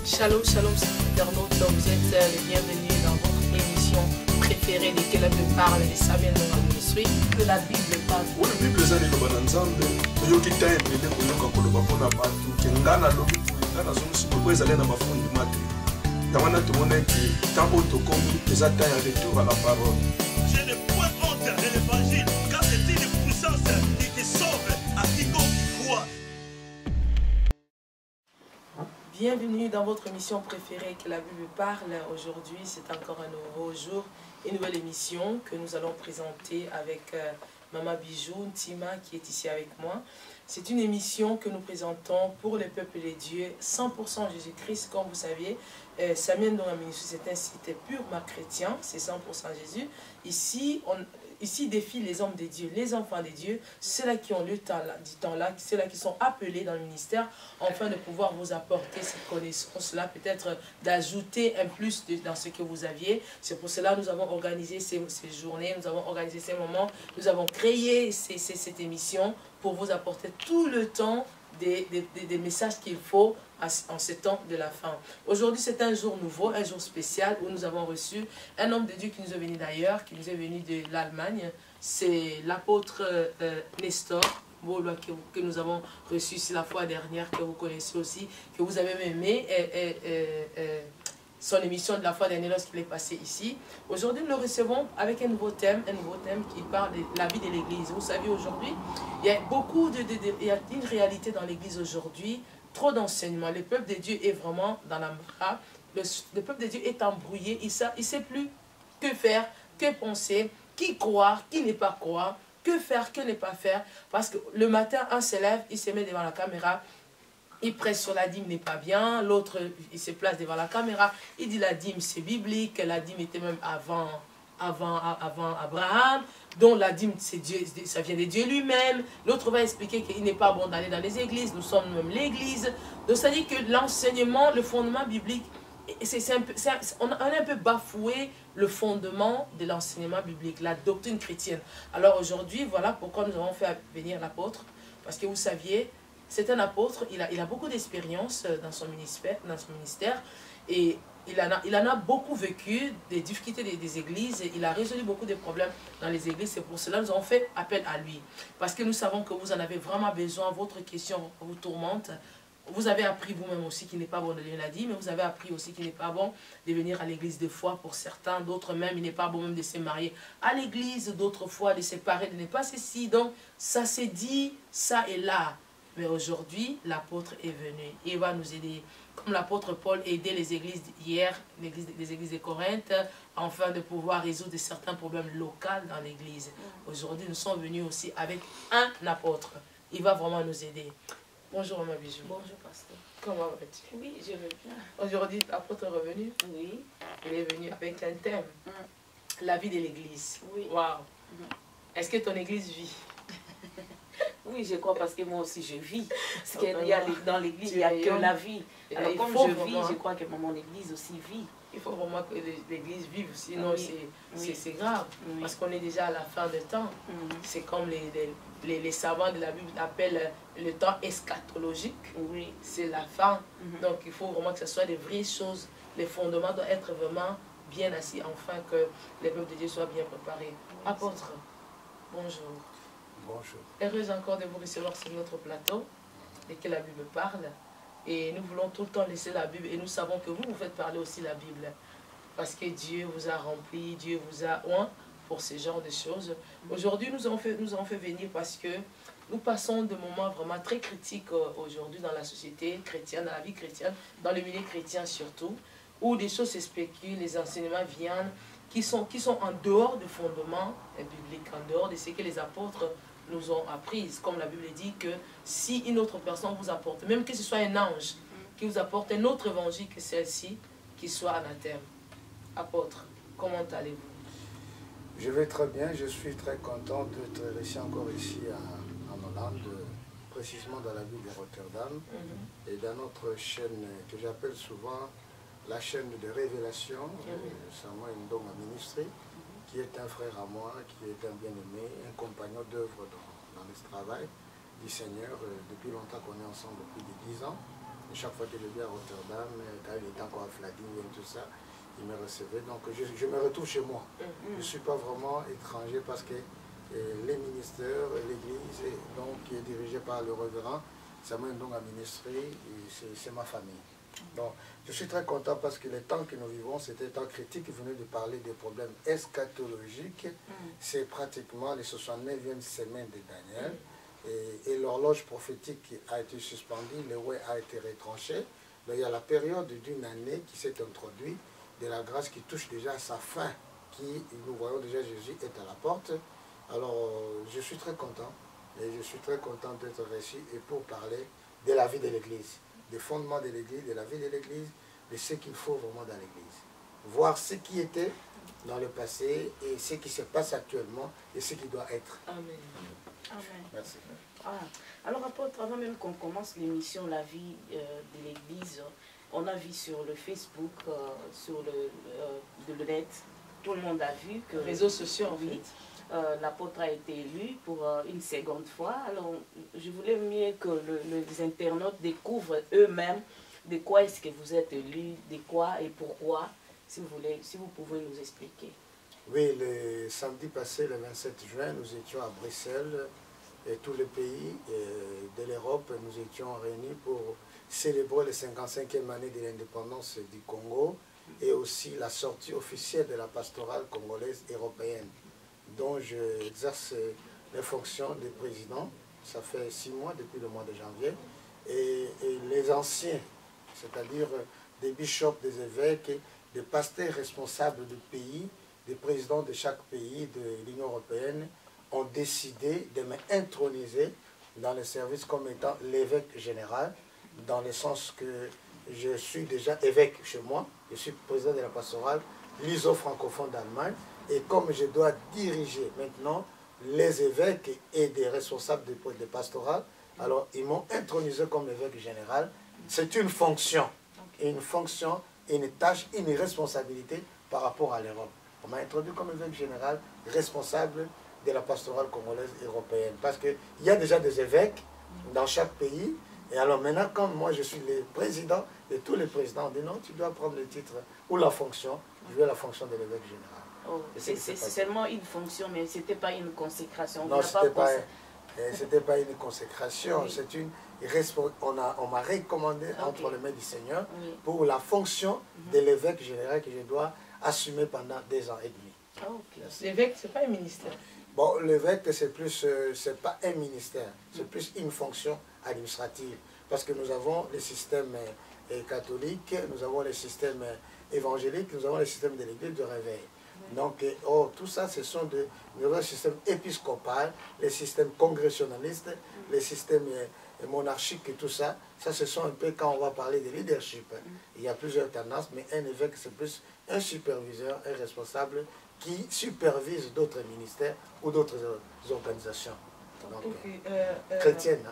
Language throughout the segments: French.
Shalom, shalom, internautes, vous êtes les bienvenus dans votre émission préférée de Quelle Bible parle, de Samuel Ndonga Ministry, que la Bible parle. Oui, la Bible est un livre d'ensemble. Il y a qui t'a aimé, il y a qui t'a partout, qui est dans la logique, dans la zone, si vous pouvez aller dans ma fond du matin. Dans ma nature, on est qui, tant autocommis, les atteint un retour à la parole. Je n'ai point honte de l'évangile, car c'est une puissance qui sauve à quiconque croit. Bienvenue dans votre émission préférée que la Bible parle. Aujourd'hui, c'est encore un nouveau jour, une nouvelle émission que nous allons présenter avec Maman Bijou, Ntima qui est ici avec moi. C'est une émission que nous présentons pour le peuple de Dieu, 100% Jésus-Christ, comme vous saviez. Samuel Ndonga Ministry, c'est un site purement chrétien, c'est 100% Jésus. Ici défient les hommes de Dieu, les enfants de Dieu, ceux-là qui ont le temps du temps-là, ceux-là qui sont appelés dans le ministère, afin de pouvoir vous apporter cette connaissance-là, peut-être d'ajouter un plus dans ce que vous aviez. C'est pour cela que nous avons organisé ces journées, nous avons organisé ces moments, nous avons créé cette émission pour vous apporter tout le temps des messages qu'il faut en ce temps de la fin. Aujourd'hui, c'est un jour nouveau, un jour spécial où nous avons reçu un homme de Dieu qui nous est venu d'ailleurs, qui nous est venu de l'Allemagne. C'est l'apôtre Nestor que nous avons reçu ici la fois dernière, que vous connaissez aussi, que vous avez aimé son émission de la fois dernière lorsqu'il est passé ici. Aujourd'hui, nous le recevons avec un nouveau thème qui parle de la vie de l'Église. Vous savez, aujourd'hui, il y a il y a une réalité dans l'Église aujourd'hui, trop d'enseignements. Le peuple de Dieu est vraiment dans la mara. Le peuple de Dieu est embrouillé. Il ne sait plus que faire, que penser, qui croire, qui ne pas croire, que faire, que ne pas faire. Parce que le matin, un se lève, il se met devant la caméra, il presse sur la dîme n'est pas bien, l'autre il se place devant la caméra, il dit la dîme c'est biblique, la dîme était même avant Abraham, donc la dîme c'est Dieu, ça vient de Dieu lui-même. L'autre va expliquer qu'il n'est pas bon d'aller dans les églises, nous sommes même l'église. Donc ça dit que l'enseignement, le fondement biblique, on a un peu bafoué le fondement de l'enseignement biblique, la doctrine chrétienne. Alors aujourd'hui, voilà pourquoi nous avons fait venir l'apôtre, parce que vous saviez, c'est un apôtre, il a beaucoup d'expérience dans son ministère et il en a beaucoup vécu des difficultés des églises, et il a résolu beaucoup de problèmes dans les églises. C'est pour cela que nous avons fait appel à lui. Parce que nous savons que vous en avez vraiment besoin, votre question vous tourmente. Vous avez appris vous-même aussi qu'il n'est pas bon de donner la dîme, mais vous avez appris aussi qu'il n'est pas bon de venir à l'église des fois pour certains, d'autres même, il n'est pas bon même de se marier à l'église, d'autres fois de se séparer, de ne pas ceci. Donc ça s'est dit, ça et là. Mais aujourd'hui, l'apôtre est venu. Il va nous aider. Comme l'apôtre Paul aidait les églises hier, les églises de Corinthe, afin de pouvoir résoudre certains problèmes locaux dans l'église. Aujourd'hui, nous sommes venus aussi avec un apôtre. Il va vraiment nous aider. Bonjour, ma Bijou. Bonjour, pasteur. Comment vas-tu? Oui, je vais bien. Aujourd'hui, l'apôtre est revenu. Oui. Il est venu avec un thème. La vie de l'église. Oui. Waouh. Est-ce que ton église vit? Oui, je crois parce que moi aussi je vis. Parce que dans l'église, il n'y a que la vie. Alors comme je vis, je crois que mon église aussi vit. Il faut vraiment que l'église vive, sinon c'est grave. Oui. Parce qu'on est déjà à la fin des temps. C'est comme les savants de la Bible appellent le temps eschatologique. Oui. C'est la fin. Donc il faut vraiment que ce soit des vraies choses. Les fondements doivent être vraiment bien assis, afin que les peuples de Dieu soient bien préparés. Apôtre, bonjour. Bonjour. Heureuse encore de vous recevoir sur notre plateau et que la Bible parle. Et nous voulons tout le temps laisser la Bible. Et nous savons que vous faites parler aussi la Bible. Parce que Dieu vous a rempli, Dieu vous a oint pour ce genre de choses. Aujourd'hui, nous avons fait venir parce que nous passons de moments vraiment très critiques aujourd'hui dans la société chrétienne, dans la vie chrétienne, dans le milieu chrétien surtout, où des choses se spéculent, les enseignements viennent, qui sont en dehors du fondement biblique, en dehors de ce que les apôtres nous ont appris. Comme la Bible dit que si une autre personne vous apporte, même que ce soit un ange qui vous apporte un autre évangile que celle-ci, qu'il soit anathème. Apôtre, comment allez-vous? Je vais très bien, je suis très content d'être resté encore ici en Hollande, précisément dans la ville de Rotterdam, et dans notre chaîne que j'appelle souvent la chaîne de révélation, Samuel Ndonga Ministry, qui est un frère à moi, qui est un bien-aimé, un compagnon d'œuvre dans le travail du Seigneur. Depuis longtemps qu'on est ensemble, depuis 10 ans. chaque fois que je viens à Rotterdam, quand il était encore à Vladimir et tout ça, il me recevait. Donc je me retrouve chez moi. Je ne suis pas vraiment étranger parce que les ministères, l'église, qui est dirigée par le Reverend, ça m'aide donc à ministrer, c'est ma famille. Donc, je suis très content parce que les temps que nous vivons, c'était un temps critique qui venait de parler des problèmes eschatologiques. C'est pratiquement les 69e semaine de Daniel. Et l'horloge prophétique a été suspendue, le ouais a été retranché. Donc, il y a la période d'une année qui s'est introduite, de la grâce qui touche déjà à sa fin, qui, nous voyons déjà Jésus est à la porte. Alors, je suis très content. Et je suis très content d'être ici et pour parler de la vie de l'Église, des fondements de l'Église, de la vie de l'Église, de ce qu'il faut vraiment dans l'Église. Voir ce qui était dans le passé et ce qui se passe actuellement et ce qui doit être. Amen. Amen. Merci. Alors, apôtre, avant même qu'on commence l'émission La vie de l'Église, on a vu sur le Facebook, sur le net, tout le monde a vu que... Réseaux sociaux, en oui, fait. l'apôtre a été élu pour une seconde fois. Alors, je voulais mieux que les internautes découvrent eux-mêmes de quoi est-ce que vous êtes élu, de quoi et pourquoi, si vous pouvez nous expliquer. Oui, le samedi passé, le 27 juin, nous étions à Bruxelles et tous les pays de l'Europe, nous étions réunis pour célébrer les 55e année de l'indépendance du Congo et aussi la sortie officielle de la pastorale congolaise européenne, dont j'exerce les fonctions de président. Ça fait 6 mois depuis le mois de janvier. Et les anciens, c'est-à-dire des bishops, des évêques, des pasteurs responsables du pays, des présidents de chaque pays de l'Union européenne, ont décidé de m'introniser dans le service comme étant l'évêque général, dans le sens que je suis déjà évêque chez moi, je suis président de la pastorale luso-francophone d'Allemagne, et comme je dois diriger maintenant les évêques et des responsables des pastorales, alors ils m'ont intronisé comme évêque général. C'est une fonction, une tâche, une responsabilité par rapport à l'Europe. On m'a introduit comme évêque général responsable de la pastorale congolaise européenne, parce qu'il y a déjà des évêques dans chaque pays. Et alors maintenant, comme moi je suis le président de tous les présidents, on dit non, tu dois prendre le titre ou la fonction, je veux la fonction de l'évêque général. Oh, c'est seulement une fonction, mais ce n'était pas une consécration. Non, ce n'était pas une consécration, oui. C'est une... On m'a recommandé entre les mains du Seigneur pour la fonction de l'évêque général que je dois assumer pendant 2 ans et demi. L'évêque, ce n'est pas un ministère. Bon, l'évêque, c'est pas un ministère, c'est plus une fonction administrative. Parce que nous avons le système catholique, nous avons le système évangélique, nous avons le système de l'église de réveil. Donc, tout ça, nous avons le système épiscopal, le système congressionnaliste, le système monarchique et tout ça. Ça, ce sont un peu quand on va parler de leadership. Il y a plusieurs tendances, mais un évêque, c'est plus un superviseur, un responsable qui supervise d'autres ministères ou d'autres organisations chrétiennes.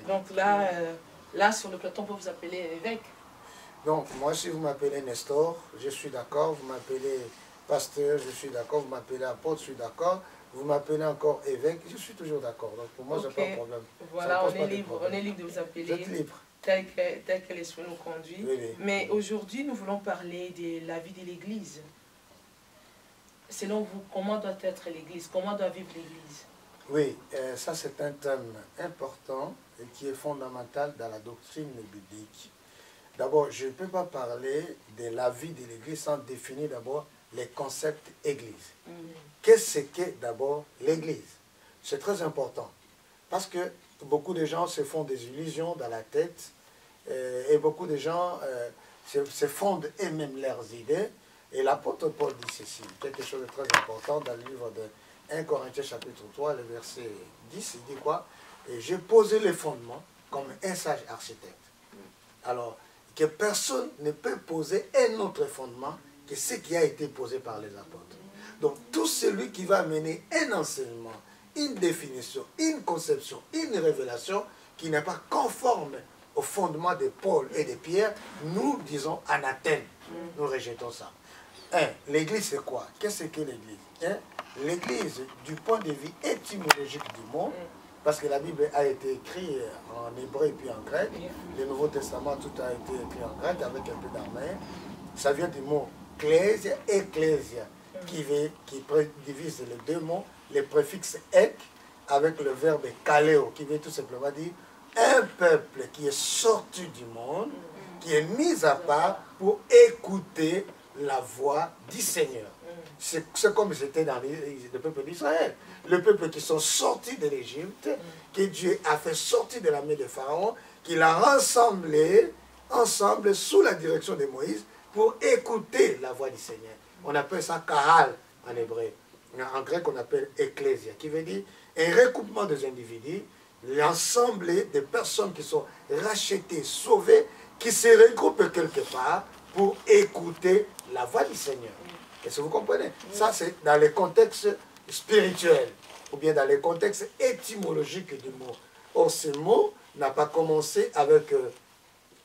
Donc là, sur le plateau, on peut vous appeler évêque. Donc, moi, si vous m'appelez Nestor, je suis d'accord. Vous m'appelez pasteur, je suis d'accord. Vous m'appelez apôtre, je suis d'accord. Vous m'appelez encore évêque, je suis toujours d'accord. Donc, pour moi, je n'ai pas de problème. Voilà, on est libre de vous appeler. Vous êtes libre. Tel que l'Esprit nous conduit. Oui, oui. Mais aujourd'hui, nous voulons parler de la vie de l'Église. Selon vous, comment doit être l'Église? Comment doit vivre l'Église? Oui, ça c'est un thème important et qui est fondamental dans la doctrine biblique. D'abord, je ne peux pas parler de la vie de l'Église sans définir d'abord les concepts Église. Qu'est-ce qu'est d'abord l'Église? C'est très important parce que beaucoup de gens se font des illusions dans la tête et beaucoup de gens se fondent eux-mêmes leurs idées. Et l'apôtre Paul dit ceci, quelque chose de très important dans le livre de 1 Corinthiens chapitre 3, le verset 10, il dit quoi? Et j'ai posé les fondements comme un sage architecte. Alors, que personne ne peut poser un autre fondement que ce qui a été posé par les apôtres. Donc, tout celui qui va mener un enseignement, une définition, une conception, une révélation qui n'est pas conforme au fondement de Paul et de Pierre, nous disons anathème. Nous rejetons ça. L'Église, c'est quoi? Qu'est-ce que l'Église? L'Église, du point de vue étymologique du mot, parce que la Bible a été écrite en hébreu et puis en grec. Le Nouveau Testament, tout a été écrit en grec avec un peu d'araméen. Ça vient du mot ecclésia, ecclésia, qui divise les deux mots, les préfixes ek, avec le verbe kaleo, qui veut tout simplement dire un peuple qui est sorti du monde, qui est mis à part pour écouter la voix du Seigneur. C'est comme c'était dans le peuple d'Israël. Le peuple qui sont sortis de l'Égypte, que Dieu a fait sortir de la main de Pharaon, qu'il a rassemblé ensemble sous la direction de Moïse pour écouter la voix du Seigneur. On appelle ça kahal en hébreu. En grec, on appelle ecclésia, qui veut dire un recoupement des individus, l'ensemble des personnes qui sont rachetées, sauvées, qui se regroupent quelque part pour écouter la voix du Seigneur. Est-ce que vous comprenez? Ça, c'est dans le contexte spirituel, ou bien dans le contexte étymologique du mot. Or, ce mot n'a pas commencé avec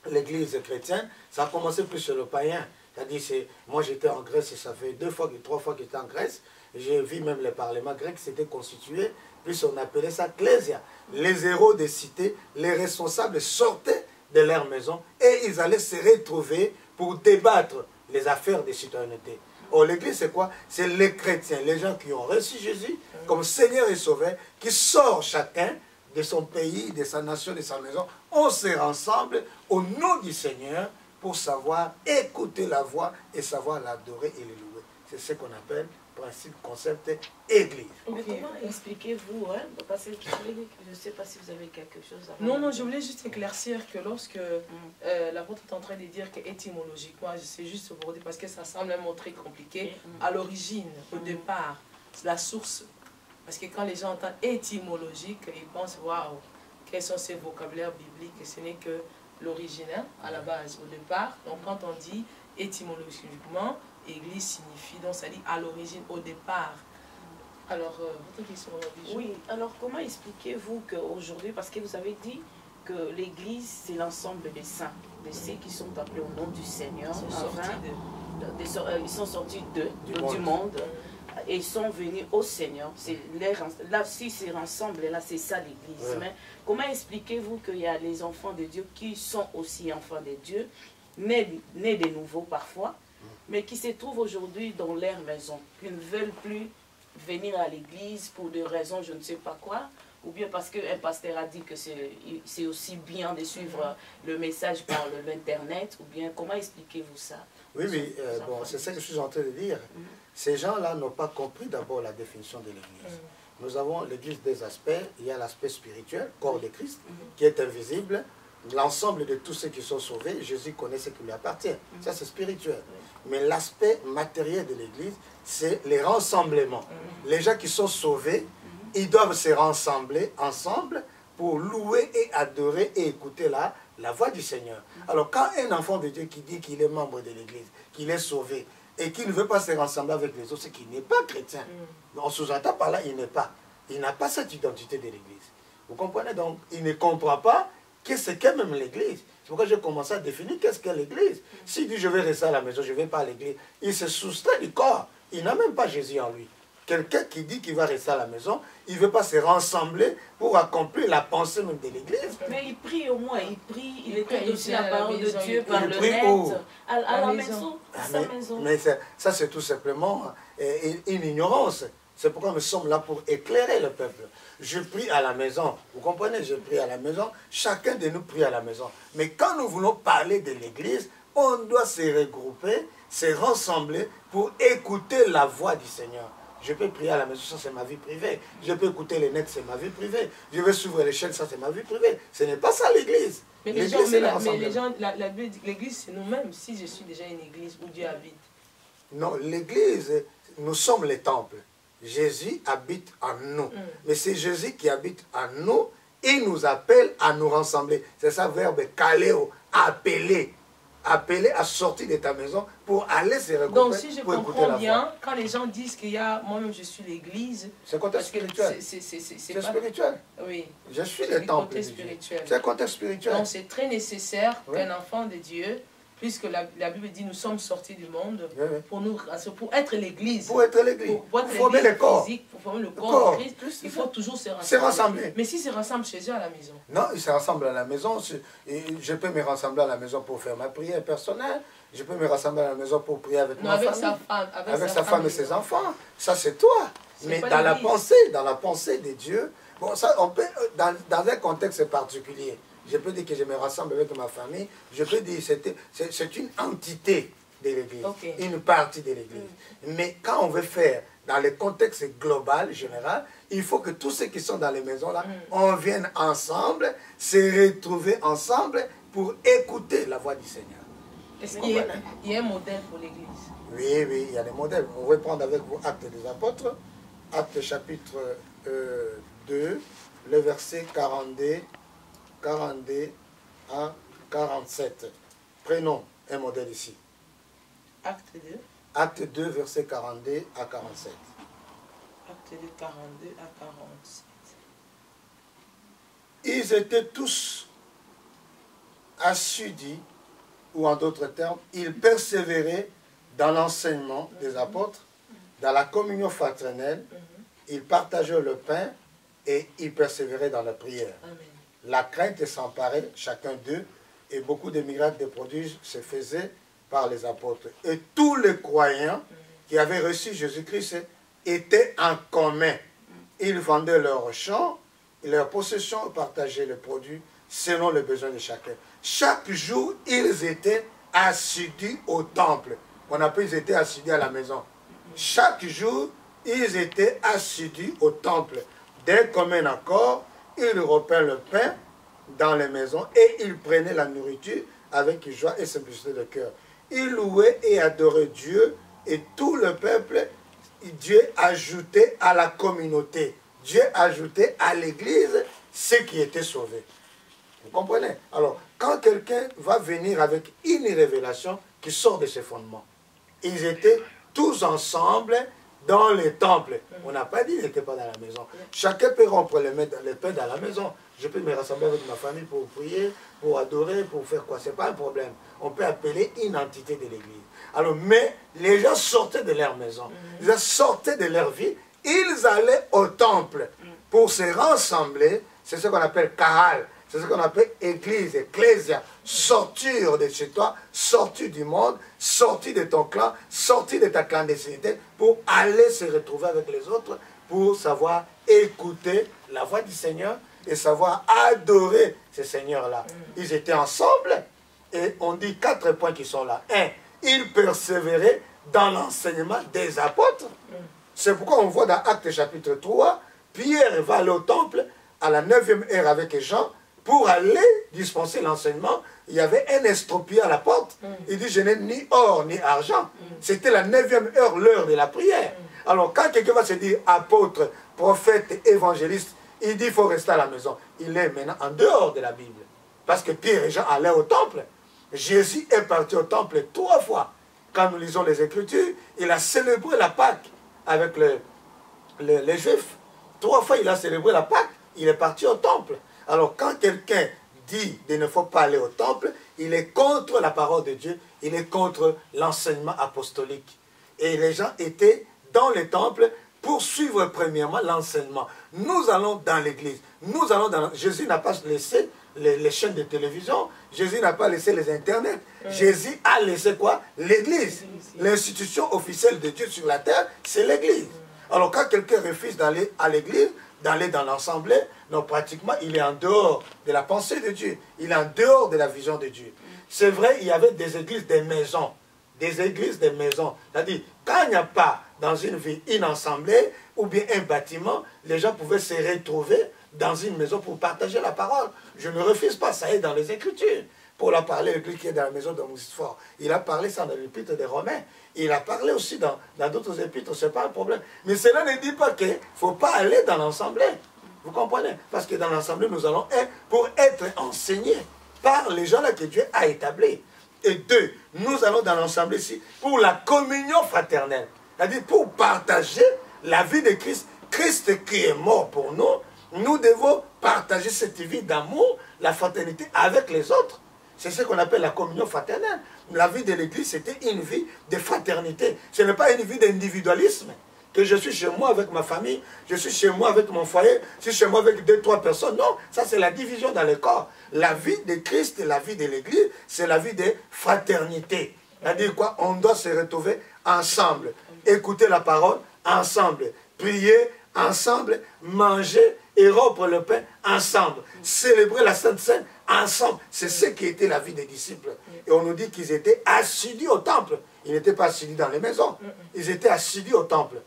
l'église chrétienne, ça a commencé plus sur le païen. C'est-à-dire, moi j'étais en Grèce, et ça fait 2 fois, 3 fois que j'étais en Grèce. J'ai vu même les parlements grecs s'étaient constitués, puis on appelait ça Ecclésia. Les héros des cités, les responsables sortaient de leur maison et ils allaient se retrouver pour débattre les affaires de citoyenneté. Or, l'église, c'est quoi? C'est les chrétiens, les gens qui ont reçu Jésus comme Seigneur et Sauveur, qui sortent chacun de son pays, de sa nation, de sa maison. On se rassemble au nom du Seigneur pour savoir écouter la voix et savoir l'adorer et le louer. C'est ce qu'on appelle principe, concept, église. Mais comment expliquez-vous, hein? Parce que je ne sais pas si vous avez quelque chose à Non, je voulais juste éclaircir que lorsque l'apôtre est en train de dire qu'étymologiquement, c'est juste pour dire, parce que ça semble un mot très compliqué, à l'origine, au départ, la source. Parce que quand les gens entendent étymologique, ils pensent, waouh, quels sont ces vocabulaires bibliques? Ce n'est que l'origine, à la base, au départ. Donc quand on dit étymologiquement, église signifie, donc ça dit à l'origine, au départ. Alors, votre question aujourd'hui? Oui, alors comment expliquez-vous qu'aujourd'hui, parce que vous avez dit que l'église, c'est l'ensemble des saints, de ceux qui sont appelés au nom du Seigneur, ils sont sortis du monde. Et ils sont venus au Seigneur. Là, si c'est ensemble, là, c'est ça l'église. Ouais. Mais comment expliquez-vous qu'il y a les enfants de Dieu qui sont aussi enfants de Dieu, nés de nouveau parfois, mais qui se trouvent aujourd'hui dans leur maison, qui ne veulent plus venir à l'église pour des raisons, je ne sais pas quoi, ou bien parce qu'un pasteur a dit que c'est aussi bien de suivre le message par l'internet, ou bien comment expliquez-vous ça? Oui, bon, c'est ça que je suis en train de dire. Ces gens-là n'ont pas compris d'abord la définition de l'église. Nous avons l'église des aspects. Il y a l'aspect spirituel, corps de Christ, qui est invisible. L'ensemble de tous ceux qui sont sauvés, Jésus connaît ce qui lui appartient. Ça, c'est spirituel. Mais l'aspect matériel de l'église, c'est les rassemblements. Les gens qui sont sauvés, ils doivent se rassembler ensemble pour louer et adorer et écouter la voix du Seigneur. Alors, quand un enfant de Dieu qui dit qu'il est membre de l'église, qu'il est sauvé, et qui ne veut pas se rassembler avec les autres, c'est qu'il n'est pas chrétien. On sous-entend par là, il n'a pas cette identité de l'église. Vous comprenez? Donc, il ne comprend pas qu'est-ce qu'est même l'église. C'est pourquoi j'ai commencé à définir qu'est-ce qu'est l'église. S'il dit je vais rester à la maison, je ne vais pas à l'église, il se soustrait du corps. Il n'a même pas Jésus en lui. Quelqu'un qui dit qu'il va rester à la maison, il ne veut pas se rassembler pour accomplir la pensée même de l'église. Mais il prie au moins, il écoute aussi la parole de Dieu par le net, à la maison, à sa maison. Mais ça c'est tout simplement une ignorance. C'est pourquoi nous sommes là pour éclairer le peuple. Je prie à la maison, vous comprenez, je prie à la maison, chacun de nous prie à la maison. Mais quand nous voulons parler de l'église, on doit se regrouper, se rassembler pour écouter la voix du Seigneur. Je peux prier à la maison, ça c'est ma vie privée. Je peux écouter les nets, c'est ma vie privée. Je vais suivre les chaînes, ça c'est ma vie privée. Ce n'est pas ça l'église. Mais l'église c'est nous-mêmes. Si je suis déjà une église où Dieu habite. Non, l'église, nous sommes les temples. Jésus habite en nous. Mais c'est Jésus qui habite en nous. Il nous appelle à nous rassembler. C'est ça le verbe kaleo, appeler. Appeler à sortir de ta maison pour aller se regrouper. Donc si je comprends bien, quand les gens disent qu'il y a, moi-même je suis l'église, c'est contexte spirituel. C'est spirituel. Oui. Je suis le temple. C'est un contexte spirituel. Donc c'est très nécessaire qu'un enfant de Dieu Puisque la Bible dit nous sommes sortis du monde Oui. pour être l'église. Pour être l'église. Pour être former le corps. physique, pour former le corps de Christ, il faut toujours se rassembler. Mais si se rassemblent chez eux à la maison. Non, ils se rassemblent à la maison. Je peux me rassembler à la maison pour faire ma prière personnelle. Je peux me rassembler à la maison pour prier avec ma famille. Avec sa femme et ses enfants. Ça, c'est toi. Mais dans la pensée de Dieu, bon, ça, on peut, dans un contexte particulier, je peux dire que je me rassemble avec ma famille. Je peux dire que c'est une entité de l'Église, une partie de l'Église. Mais quand on veut faire dans le contexte global, général, il faut que tous ceux qui sont dans les maisons là, on vienne ensemble, se retrouver ensemble pour écouter la voix du Seigneur. Est-ce qu'il y a un modèle pour l'Église? Oui, oui, il y a des modèles. On va prendre avec vous Actes des Apôtres, Actes chapitre 2, le verset 42 à 47. Prenons un modèle ici. Acte 2. Acte 2, verset 42 à 47. Acte 2, 42 à 47. Ils étaient tous assidus, ou en d'autres termes, ils persévéraient dans l'enseignement des apôtres, dans la communion fraternelle, ils partageaient le pain et ils persévéraient dans la prière. Amen. La crainte s'emparait chacun d'eux et beaucoup de miracles, de prodiges se faisaient par les apôtres. Et tous les croyants qui avaient reçu Jésus-Christ étaient en commun. Ils vendaient leurs champs, leurs possessions, partageaient les produits selon les besoins de chacun. Chaque jour, ils étaient assidus au temple. On appelle, ils étaient assidus à la maison. Chaque jour, ils étaient assidus au temple. D'un commun accord, ils repaient le pain dans les maisons et ils prenaient la nourriture avec joie et simplicité de cœur. Ils louaient et adoraient Dieu et tout le peuple, Dieu ajoutait à la communauté. Dieu ajoutait à l'église ceux qui étaient sauvés. Vous comprenez? Alors, quand quelqu'un va venir avec une révélation qui sort de ses fondements, ils étaient tous ensemble dans les temples. On n'a pas dit qu'ils n'étaient pas dans la maison. Chacun peut rompre les pains dans la maison. Je peux me rassembler avec ma famille pour prier, pour adorer, pour faire quoi. Ce n'est pas un problème. On peut appeler une entité de l'église. Alors, mais les gens sortaient de leur maison. Ils sortaient de leur vie. Ils allaient au temple pour se rassembler. C'est ce qu'on appelle kahal. C'est ce qu'on appelle église, ecclésia. Sortir de chez toi, sortir du monde, sortir de ton clan, sortir de ta clandestinité pour aller se retrouver avec les autres, pour savoir écouter la voix du Seigneur et savoir adorer ce Seigneur-là. Ils étaient ensemble et on dit 4 points qui sont là. 1. Ils persévéraient dans l'enseignement des apôtres. C'est pourquoi on voit dans Actes chapitre 3, Pierre va aller au temple à la 9e heure avec Jean pour aller dispenser l'enseignement. Il y avait un estropié à la porte. Il dit, je n'ai ni or ni argent. C'était la 9e heure, l'heure de la prière. Alors quand quelqu'un va se dire apôtre, prophète, évangéliste, il dit, il faut rester à la maison. Il est maintenant en dehors de la Bible. Parce que Pierre et Jean allaient au temple. Jésus est parti au temple 3 fois. Quand nous lisons les Écritures, il a célébré la Pâque avec les Juifs. 3 fois, il a célébré la Pâque. Il est parti au temple. Alors, quand quelqu'un dit qu'il ne faut pas aller au temple, il est contre la parole de Dieu, il est contre l'enseignement apostolique. Et les gens étaient dans les temples pour suivre premièrement l'enseignement. Nous allons dans l'église. Nous allons dans... Jésus n'a pas laissé les chaînes de télévision. Jésus n'a pas laissé les internets. Jésus a laissé quoi? L'église. L'institution officielle de Dieu sur la terre, c'est l'église. Alors, quand quelqu'un refuse d'aller à l'église, d'aller dans l'assemblée, non, pratiquement, il est en dehors de la pensée de Dieu. Il est en dehors de la vision de Dieu. C'est vrai, il y avait des églises, des maisons. Des églises, des maisons. C'est-à-dire, quand il n'y a pas dans une ville une assemblée ou bien un bâtiment, les gens pouvaient se retrouver dans une maison pour partager la parole. Je ne refuse pas, ça est dans les Écritures. Pour la parler, le qui est dans la maison de Mousfort. Il a parlé ça dans l'épître des Romains. Il a parlé aussi dans d'autres épîtres, ce n'est pas un problème. Mais cela ne dit pas qu'il ne faut pas aller dans l'assemblée. Vous comprenez? Parce que dans l'assemblée, nous allons pour être enseignés par les gens-là que Dieu a établis. Et 2, nous allons dans l'assemblée ici pour la communion fraternelle. C'est-à-dire pour partager la vie de Christ. Christ qui est mort pour nous, nous devons partager cette vie d'amour, la fraternité avec les autres. C'est ce qu'on appelle la communion fraternelle. La vie de l'église, c'était une vie de fraternité. Ce n'est pas une vie d'individualisme. Que je suis chez moi avec ma famille, je suis chez moi avec mon foyer, je suis chez moi avec 2-3 personnes. Non, ça c'est la division dans le corps. La vie de Christ et la vie de l'église, c'est la vie de fraternité. C'est-à-dire quoi? On doit se retrouver ensemble, écouter la parole ensemble, prier ensemble, manger et rompre le pain ensemble, célébrer la Sainte Seine ensemble. C'est ce qui était la vie des disciples. Et on nous dit qu'ils étaient assidus au temple. Ils n'étaient pas assidus dans les maisons. Ils étaient assidus au temple.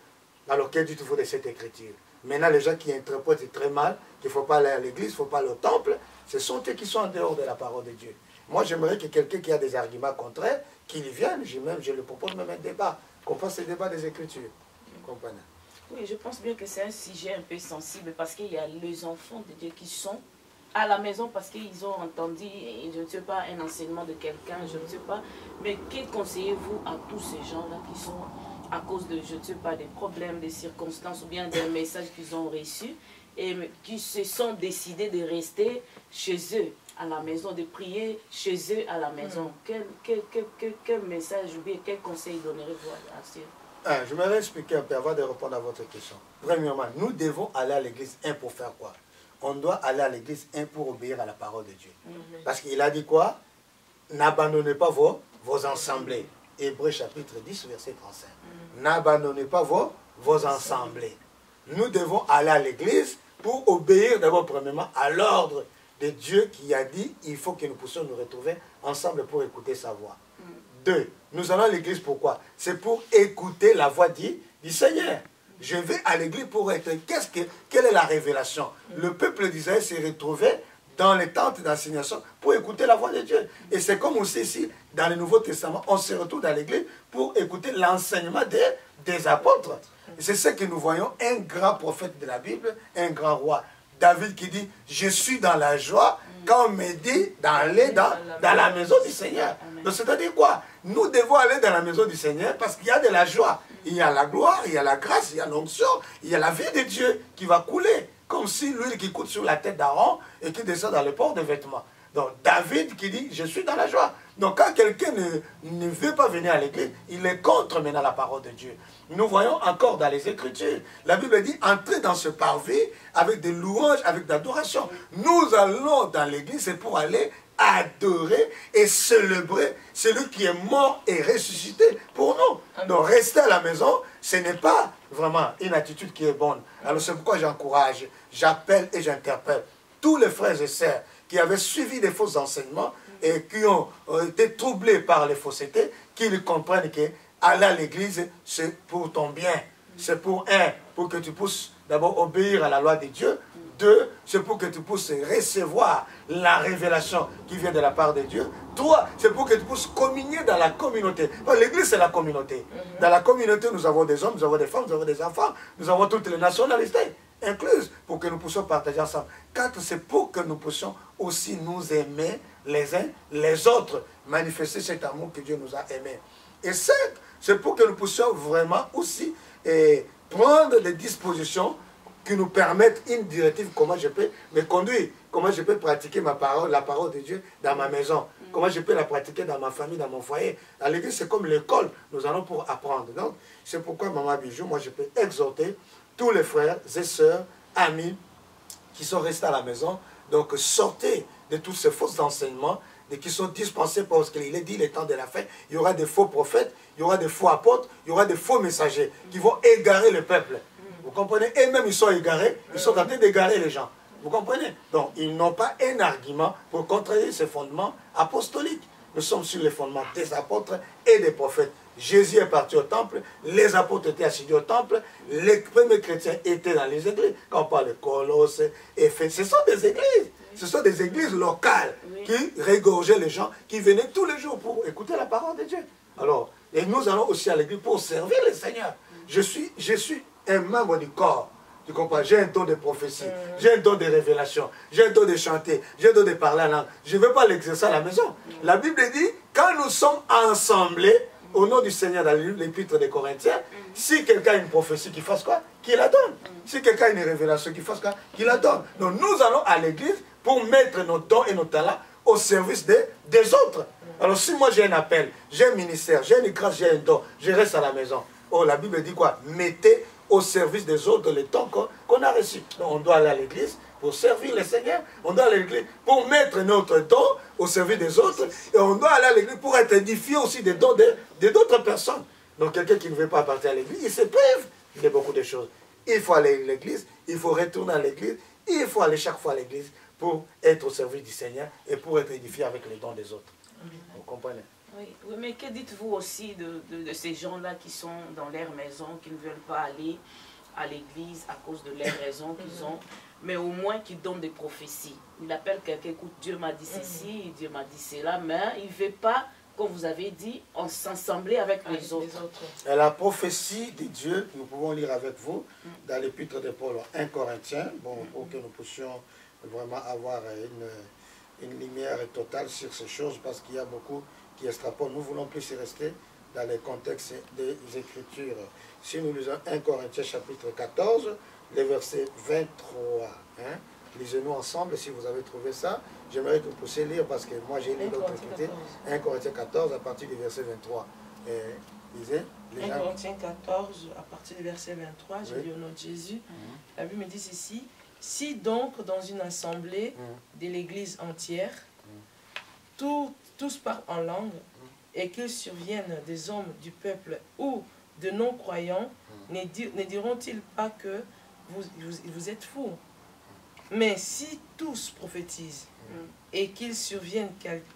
Alors, que dites-vous de cette écriture? Maintenant, les gens qui interprètent très mal, qu'il ne faut pas aller à l'église, il ne faut pas aller au temple, ce sont eux qui sont en dehors de la parole de Dieu. Moi, j'aimerais que quelqu'un qui a des arguments contraires, qu'il vienne, je le propose même un débat, qu'on fasse le débat des Écritures. Vous comprenez? Oui, je pense bien que c'est un sujet un peu sensible parce qu'il y a les enfants de Dieu qui sont à la maison parce qu'ils ont entendu, je ne sais pas, un enseignement de quelqu'un, je ne sais pas. Mais que conseillez-vous à tous ces gens-là qui sont à cause de, je ne sais pas, des problèmes, des circonstances ou bien des messages qu'ils ont reçus et qui se sont décidés de rester chez eux à la maison, de prier chez eux à la maison? Quel message ou bien quel conseil donnerez-vous à ces... Je vais expliquer un peu avant de répondre à votre question. Premièrement, nous devons aller à l'église, pour faire quoi? On doit aller à l'église, pour obéir à la parole de Dieu. Parce qu'il a dit quoi? N'abandonnez pas vos assemblées. Hébreux chapitre 10, verset 35. N'abandonnez pas vos assemblées. Nous devons aller à l'église pour obéir d'abord premièrement à l'ordre de Dieu qui a dit il faut que nous puissions nous retrouver ensemble pour écouter sa voix. 2. Nous allons à l'église pourquoi? C'est pour écouter la voix du Seigneur. Je vais à l'église pour être... Quelle est la révélation? Le peuple d'Israël s'est retrouvé dans les tentes d'assignation pour écouter la voix de Dieu. Et c'est comme aussi ici, dans le Nouveau Testament, on se retrouve dans l'église pour écouter l'enseignement des apôtres. C'est ce que nous voyons, un grand prophète de la Bible, un grand roi. David qui dit, je suis dans la joie quand on me dit d'aller dans la maison du Seigneur. Donc c'est-à-dire quoi? Nous devons aller dans la maison du Seigneur parce qu'il y a de la joie. Il y a la gloire, il y a la grâce, il y a l'onction, il y a la vie de Dieu qui va couler. Comme si l'huile qui coule sur la tête d'Aaron et qui descend dans le port des vêtements. Donc David qui dit, je suis dans la joie. Donc quand quelqu'un ne veut pas venir à l'église, il est contre maintenant la parole de Dieu. Nous voyons encore dans les Écritures. La Bible dit, entrez dans ce parvis avec des louanges, avec d'adoration. Nous allons dans l'église, c'est pour aller adorer et célébrer celui qui est mort et ressuscité pour nous. Donc rester à la maison, ce n'est pas vraiment une attitude qui est bonne. Alors c'est pourquoi j'encourage, j'appelle et j'interpelle tous les frères et sœurs qui avaient suivi des faux enseignements et qui ont été troublés par les faussetés, qu'ils comprennent que aller à l'église, c'est pour ton bien. C'est pour que tu puisses d'abord obéir à la loi de Dieu. 2, c'est pour que tu puisses recevoir la révélation qui vient de la part de Dieu. 3, c'est pour que tu puisses communier dans la communauté. L'église, c'est la communauté. Dans la communauté, nous avons des hommes, nous avons des femmes, nous avons des enfants, nous avons toutes les nationalités incluses pour que nous puissions partager ensemble. 4, c'est pour que nous puissions aussi nous aimer les uns les autres, manifester cet amour que Dieu nous a aimés. Et 5, c'est pour que nous puissions vraiment aussi prendre des dispositions qui nous permettent une directive, comment je peux me conduire, comment je peux pratiquer ma parole, la parole de Dieu dans ma maison, comment je peux la pratiquer dans ma famille, dans mon foyer. À l'église, c'est comme l'école, nous allons pour apprendre. Donc, c'est pourquoi, Maman Bijou, moi je peux exhorter tous les frères et sœurs, amis, qui sont restés à la maison, donc sortez de tous ces faux enseignements, qui sont dispensés parce qu'il est dit, les temps de la fin, il y aura des faux prophètes, il y aura des faux apôtres, il y aura des faux messagers qui vont égarer le peuple. Vous comprenez? Et même ils sont égarés, ils sont en train d'égarer les gens. Vous comprenez? Donc, ils n'ont pas un argument pour contredire ces fondements apostoliques. Nous sommes sur les fondements des apôtres et des prophètes. Jésus est parti au temple, les apôtres étaient assidus au temple, les premiers chrétiens étaient dans les églises. Quand on parle de Colosse, Éphèse, ce sont des églises. Ce sont des églises locales qui régorgeaient les gens, qui venaient tous les jours pour écouter la parole de Dieu. Alors, et nous allons aussi à l'église pour servir le Seigneur. Je suis un membre du corps. Tu comprends? J'ai un don de prophétie, j'ai un don de révélation, j'ai un don de chanter, j'ai un don de parler en langue. Je ne veux pas l'exercer à la maison. La Bible dit, quand nous sommes ensemblés, au nom du Seigneur, dans l'épître des Corinthiens, si quelqu'un a une prophétie, qu'il fasse quoi? Qu'il la donne. Si quelqu'un a une révélation, qu'il fasse quoi? Qu'il la donne. Donc nous allons à l'église pour mettre nos dons et nos talents au service des autres. Alors si moi j'ai un appel, j'ai un ministère, j'ai une grâce, j'ai un don, je reste à la maison. Oh, la Bible dit quoi? Mettez au service des autres le temps qu'on a reçu. Donc on doit aller à l'église pour servir le Seigneur. On doit aller à l'église pour mettre notre don au service des autres. Et on doit aller à l'église pour être édifié aussi des dons d'autres personnes. Donc quelqu'un qui ne veut pas partir à l'église, il se prive de beaucoup de choses. Il faut aller à l'église, il faut retourner à l'église, il faut aller chaque fois à l'église pour être au service du Seigneur et pour être édifié avec les dons des autres. Vous comprenez? Oui, oui, mais que dites-vous aussi de ces gens-là qui sont dans leur maison, qui ne veulent pas aller à l'église à cause de leurs raisons qu'ils ont, mais au moins qui donnent des prophéties. Il appelle quelqu'un, écoute, Dieu m'a dit ceci, Dieu m'a dit cela, mais il ne veut pas, comme vous avez dit, s'assembler avec les autres. Et la prophétie de Dieu, nous pouvons lire avec vous dans l'épître de Paul 1 Corinthiens, bon, pour que nous puissions vraiment avoir une lumière totale sur ces choses, parce qu'il y a beaucoup qui extrapolent. Nous voulons plus y rester dans les contextes des Écritures. Si nous lisons 1 Corinthiens chapitre 14, les versets 23, hein, lisez-nous ensemble si vous avez trouvé ça. J'aimerais que vous puissiez lire parce que moi j'ai lu l'autre écriture. 1 Corinthiens 14 à partir du verset 23. Lisez. 1 Corinthiens 14 à partir du verset 23, je lis au nom de Jésus. La Bible me dit ceci. Si donc dans une assemblée de l'église entière, tous parlent en langue, et qu'il survienne des hommes du peuple ou de non-croyants, ne diront-ils pas que vous êtes fous? Mais si tous prophétisent, et qu'il survienne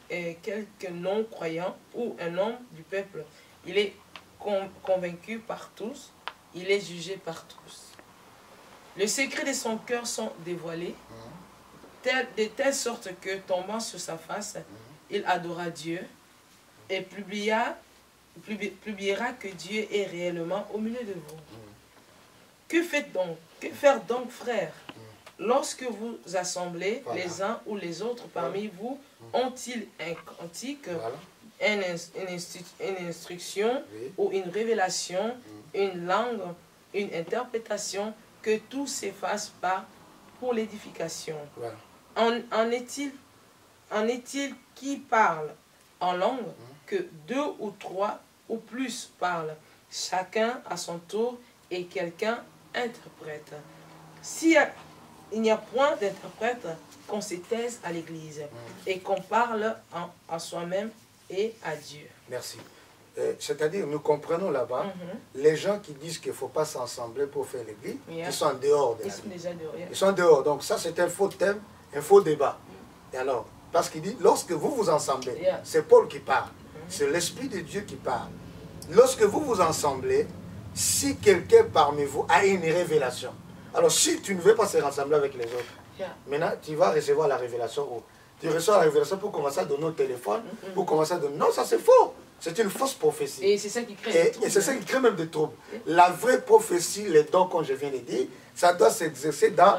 quelques non-croyants ou un homme du peuple, il est convaincu par tous, il est jugé par tous. Les secrets de son cœur sont dévoilés, de telle sorte que, tombant sur sa face, il adora Dieu et publiera que Dieu est réellement au milieu de vous. Que faites donc? Que faire donc, frères? Lorsque vous assemblez les uns ou les autres parmi vous, ont-ils un cantique, une instruction ou une révélation, une langue, une interprétation, que tout s'efface pas pour l'édification? En est-il qui parle en langue, que 2 ou 3 ou plus parlent, chacun à son tour, et quelqu'un interprète? Si il n'y a point d'interprète, qu'on se taise à l'église et qu'on parle à soi-même et à Dieu. Merci. C'est-à-dire, nous comprenons là-bas, les gens qui disent qu'il ne faut pas s'assembler pour faire l'église, ils sont en dehors de la Bible. Ils sont dehors. Donc ça, c'est un faux thème, un faux débat. Et alors, parce qu'il dit, lorsque vous vous assemblez, c'est Paul qui parle, c'est l'Esprit de Dieu qui parle. Lorsque vous vous assemblez, si quelqu'un parmi vous a une révélation, alors si tu ne veux pas se rassembler avec les autres, maintenant tu vas recevoir la révélation où? Tu reçois la révélation pour commencer à donner au téléphone, pour commencer à donner... Non, ça c'est faux. C'est une fausse prophétie. Et c'est ça qui crée des troubles. Et c'est ça qui crée même des troubles. La vraie prophétie, les dons, comme je viens de dire, ça doit s'exercer dans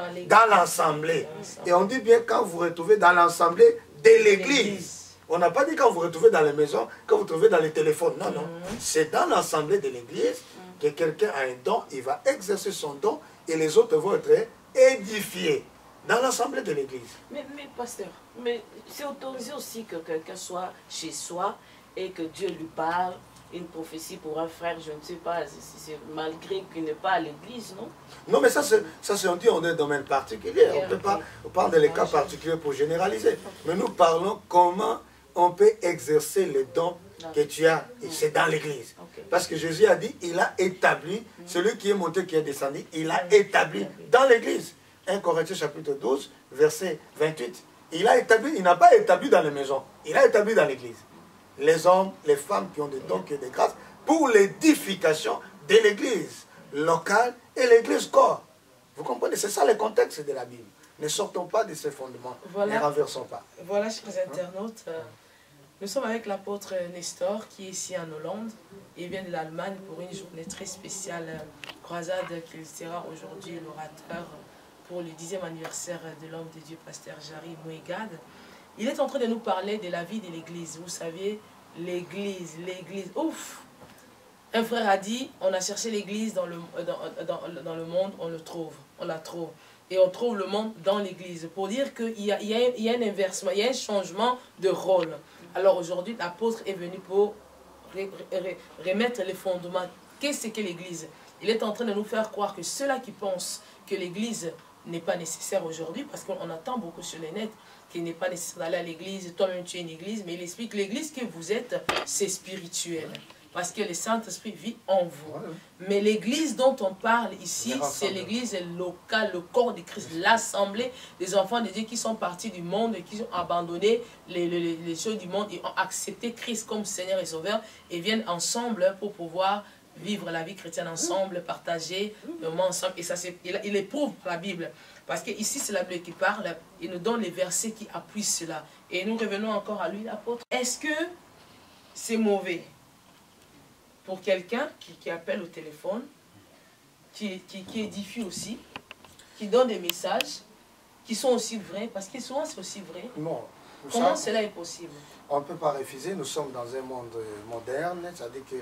l'assemblée. Et on dit bien quand vous vous retrouvez dans l'assemblée de l'église. On n'a pas dit quand vous vous retrouvez dans les maisons, quand vous vous retrouvez dans les téléphones. Non, non. C'est dans l'assemblée de l'église que quelqu'un a un don, il va exercer son don et les autres vont être édifiés dans l'assemblée de l'église. Mais pasteur, mais c'est autorisé aussi que quelqu'un soit chez soi et que Dieu lui parle, une prophétie pour un frère, je ne sais pas, c'est malgré qu'il n'est pas à l'église, non? Non, mais ça c'est on dit on est dans un domaine particulier. On ne peut pas prendre les cas particuliers pour généraliser. Mais nous parlons comment on peut exercer les dons que tu as, et c'est dans l'église. Parce que Jésus a dit, il a établi, celui qui est monté, qui est descendu, il a établi dans l'église. 1 Corinthiens chapitre 12, verset 28. Il a établi, il n'a pas établi dans les maisons, il a établi dans l'église. Les hommes, les femmes qui ont des dons, qui ont des grâces, pour l'édification de l'église locale et l'église corps. Vous comprenez? C'est ça le contexte de la Bible. Ne sortons pas de ces fondements, ne renversons pas. Voilà, chers internautes, nous sommes avec l'apôtre Nestor qui est ici en Hollande. Il vient de l'Allemagne pour une journée très spéciale, croisade, qu'il sera aujourd'hui l'orateur pour le 10e anniversaire de l'homme de Dieu, pasteur Jari Mouegad. Il est en train de nous parler de la vie de l'église. Vous savez, l'église, ouf! Un frère a dit, on a cherché l'église dans le monde, on la trouve. et on trouve le monde dans l'église. Pour dire qu'il y a un inversement, il y a un changement de rôle. Alors aujourd'hui, l'apôtre est venu pour remettre les fondements. Qu'est-ce que l'église? Il est en train de nous faire croire que ceux-là qui pensent que l'église n'est pas nécessaire aujourd'hui, parce qu'on attend beaucoup sur les nets qu'il n'est pas nécessaire d'aller à l'église, toi-même tu es une église, mais il explique que l'église que vous êtes, c'est spirituel. Parce que le Saint-Esprit vit en vous. Mais l'église dont on parle ici, c'est l'église locale, le corps de Christ, l'assemblée des enfants de Dieu qui sont partis du monde et qui ont abandonné les choses du monde et ont accepté Christ comme Seigneur et Sauveur et viennent ensemble pour pouvoir vivre la vie chrétienne ensemble, partager le moment ensemble. Et ça, il éprouve la Bible. Parce que ici, c'est la Bible qui parle. Il nous donne les versets qui appuient cela. Et nous revenons encore à lui, l'apôtre. Est-ce que c'est mauvais pour quelqu'un qui appelle au téléphone, qui édifie aussi, qui donne des messages, qui sont aussi vrais, parce que souvent c'est aussi vrai. Non. Comment cela est possible? On ne peut pas refuser, nous sommes dans un monde moderne, c'est-à-dire que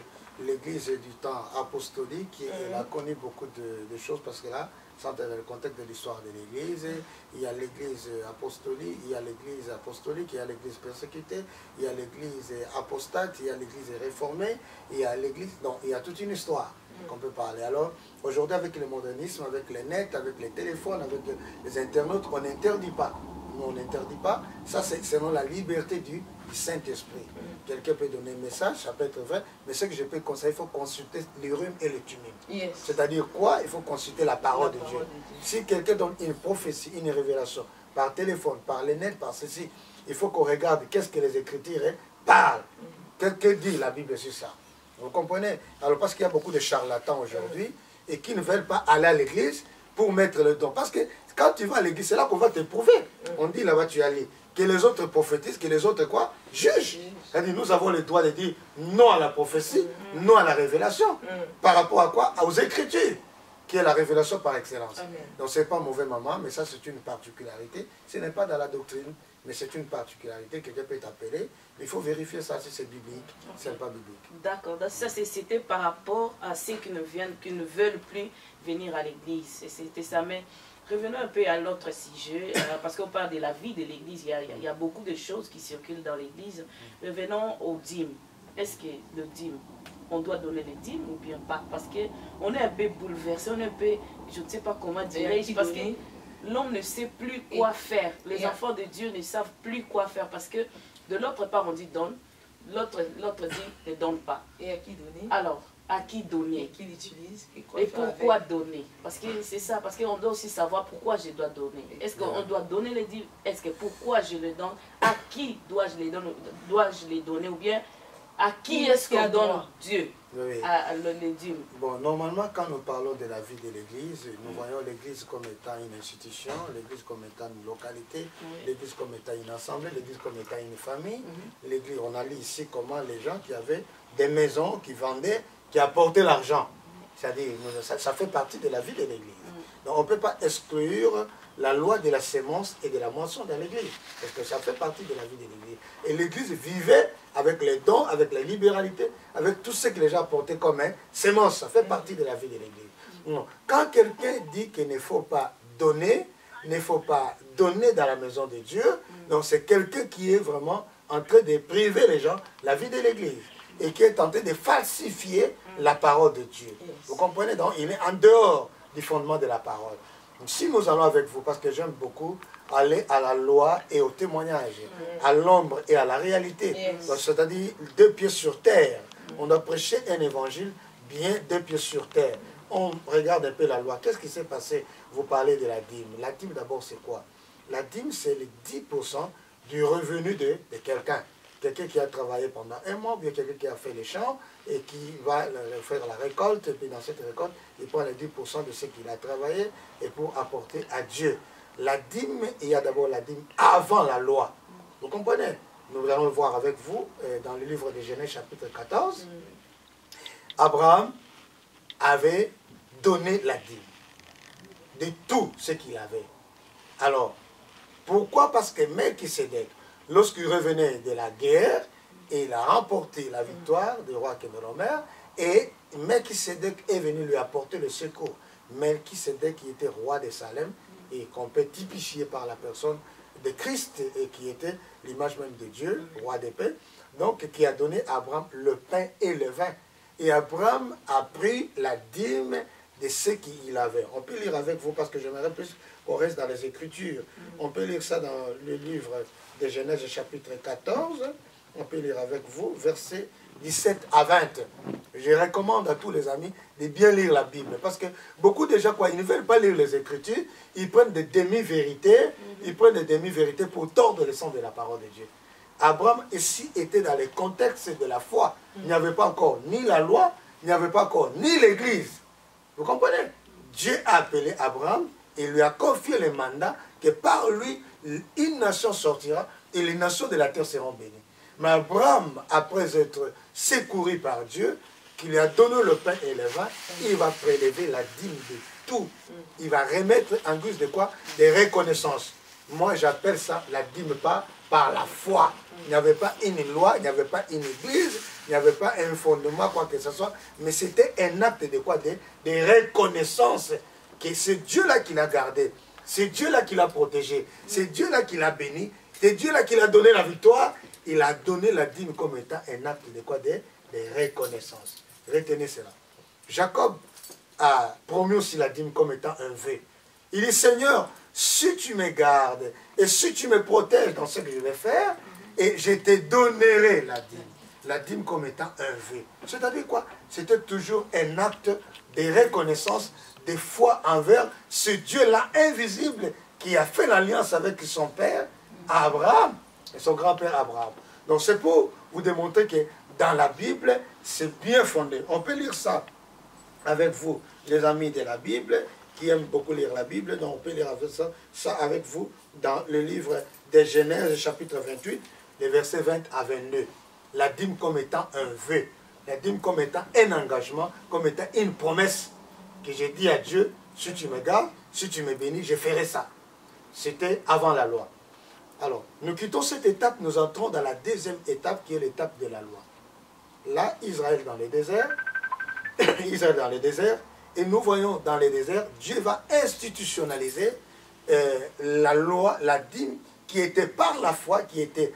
l'Église du temps apostolique, elle a connu beaucoup de choses, parce que là, dans le contexte de l'histoire de l'Église, il y a l'Église apostolique, il y a l'Église apostolique, il y a l'Église persécutée, il y a l'Église apostate, il y a l'Église réformée, il y a l'Église... Donc, il y a toute une histoire qu'on peut parler. Alors, aujourd'hui, avec le modernisme, avec le net, avec les téléphones, avec les internautes, on n'interdit pas. Nous, on n'interdit pas. Ça, c'est selon la liberté du Saint-Esprit. Quelqu'un peut donner un message, ça peut être vrai, mais ce que je peux conseiller, il faut consulter l'Urim et le Thummim. Yes. C'est-à-dire quoi? Il faut consulter la parole de Dieu. Si quelqu'un donne une prophétie, une révélation, par téléphone, par le net, par ceci, il faut qu'on regarde qu'est-ce que les Écritures parlent. Que dit la Bible sur ça? Vous comprenez? Alors, parce qu'il y a beaucoup de charlatans aujourd'hui et qui ne veulent pas aller à l'église pour mettre le don. Parce que quand tu vas à l'église, c'est là qu'on va t'éprouver. On dit là-bas, tu es allé. Que les autres prophétisent, que les autres quoi? Jugent. C'est-à-dire, nous avons le droit de dire non à la prophétie, non à la révélation. Par rapport à quoi? Aux Écritures, qui est la révélation par excellence. Amen. Donc, ce n'est pas mauvais, maman, mais ça, c'est une particularité. Ce n'est pas dans la doctrine, mais c'est une particularité. Quelqu'un peut t'appeler. Il faut vérifier ça si c'est biblique, si ce n'est pas biblique. D'accord. Ça, c'était par rapport à ceux qui ne veulent plus venir à l'église. C'était ça. Mais revenons un peu à l'autre sujet, parce qu'on parle de la vie de l'église. Il y a beaucoup de choses qui circulent dans l'église. Revenons au dîme. Est-ce que le dîme, on doit donner le dîme ou bien pas? Parce qu'on est un peu bouleversé, on est un peu, je ne sais pas comment dire, parce que l'homme ne sait plus quoi faire. Les enfants de Dieu ne savent plus quoi faire, parce que de l'autre part on dit donne, l'autre dit ne donne pas. Et à qui donner? Alors, à qui donner? Et qui l'utilise? Et pourquoi donner? Parce que c'est ça, parce qu'on doit aussi savoir pourquoi je dois donner. Est-ce qu'on doit donner les dîmes? Est-ce que pourquoi je le donne? À qui dois-je les donner? Dois-je les donner? Ou bien à qui est-ce qu'on donne Dieu? Oui. Les dîmes? Bon, normalement, quand nous parlons de la vie de l'Église, nous voyons l'Église comme étant une institution, l'Église comme étant une localité, l'Église comme étant une assemblée, l'Église comme étant une famille. L'Église, on a lu ici comment les gens qui avaient des maisons, qui vendaient, qui apportaient l'argent. C'est-à-dire, ça fait partie de la vie de l'Église. Donc, on ne peut pas exclure la loi de la sémence et de la moisson dans l'Église, parce que ça fait partie de la vie de l'Église. Et l'Église vivait avec les dons, avec la libéralité, avec tout ce que les gens apportaient comme sémence. Ça fait partie de la vie de l'Église. Quand quelqu'un dit qu'il ne faut pas donner dans la maison de Dieu, donc c'est quelqu'un qui est vraiment en train de priver les gens la vie de l'Église et qui est en train de falsifier la parole de Dieu. Vous comprenez? Donc il est en dehors du fondement de la parole. Si nous allons avec vous, parce que j'aime beaucoup aller à la loi et au témoignage, à l'ombre et à la réalité, c'est-à-dire 2 pieds sur terre. On doit prêcher un évangile bien 2 pieds sur terre. On regarde un peu la loi. Qu'est-ce qui s'est passé? Vous parlez de la dîme. La dîme d'abord c'est quoi? La dîme c'est les 10% du revenu de quelqu'un. Quelqu'un qui a travaillé pendant un mois, ou bien quelqu'un qui a fait les champs et qui va faire la récolte, et puis dans cette récolte, il prend les 10% de ce qu'il a travaillé et pour apporter à Dieu. La dîme, il y a d'abord la dîme avant la loi. Vous comprenez? Nous allons le voir avec vous dans le livre de Genèse chapitre 14. Abraham avait donné la dîme de tout ce qu'il avait. Alors, pourquoi? Parce que Melchisédek, lorsqu'il revenait de la guerre, il a remporté la victoire du roi Kedorlaomer et Melchisédek est venu lui apporter le secours. Melchisédek, qui était roi de Salem, et qu'on peut typifier par la personne de Christ, et qui était l'image même de Dieu, roi des paix, donc qui a donné à Abraham le pain et le vin. Et Abraham a pris la dîme de ce qu'il avait. On peut lire avec vous, parce que j'aimerais plus qu'on reste dans les Écritures. On peut lire ça dans le livre de Genèse, chapitre 14. On peut lire avec vous, versets 17 à 20. Je recommande à tous les amis de bien lire la Bible. Parce que beaucoup de gens, quoi, ils ne veulent pas lire les Écritures. Ils prennent des demi-vérités. Ils prennent des demi-vérités pour tordre le sens de la parole de Dieu. Abraham ici était dans le contexte de la foi. Il n'y avait pas encore ni la loi, il n'y avait pas encore ni l'Église. Vous comprenez? Dieu a appelé Abraham et lui a confié le mandat que par lui, une nation sortira et les nations de la terre seront bénies. Mais Abraham, après être secouru par Dieu, qui lui a donné le pain et le vin, il va prélever la dîme de tout. Il va remettre en guise de quoi? Des reconnaissances. Moi, j'appelle ça la dîme par la foi. Il n'y avait pas une loi, il n'y avait pas une église, il n'y avait pas un fondement, quoi que ce soit, mais c'était un acte de quoi? Des reconnaissances, que c'est Dieu-là qui l'a gardé, c'est Dieu-là qui l'a protégé, c'est Dieu-là qui l'a béni, c'est Dieu-là qui l'a donné la victoire. Il a donné la dîme comme étant un acte de quoi? Des reconnaissances. Retenez cela. Jacob a promis aussi la dîme comme étant un vœu. Il dit, Seigneur, si tu me gardes et si tu me protèges dans ce que je vais faire, et je te donnerai la dîme. La dîme comme étant un vœu. C'est-à-dire quoi? C'était toujours un acte de reconnaissance, de foi envers ce Dieu-là invisible qui a fait l'alliance avec son père, Abraham, et son grand-père Abraham. Donc c'est pour vous démontrer que dans la Bible, c'est bien fondé. On peut lire ça avec vous, les amis de la Bible, qui aiment beaucoup lire la Bible, donc on peut lire ça avec vous dans le livre de Genèse, chapitre 28, les versets 20 à 22. La dîme comme étant un vœu, la dîme comme étant un engagement, comme étant une promesse que j'ai dit à Dieu, si tu me gardes, si tu me bénis, je ferai ça. C'était avant la loi. Alors, nous quittons cette étape, nous entrons dans la deuxième étape qui est l'étape de la loi. Là, Israël dans le désert, Israël dans le désert, et nous voyons dans le désert, Dieu va institutionnaliser la loi, la dîme, qui était par la foi, qui était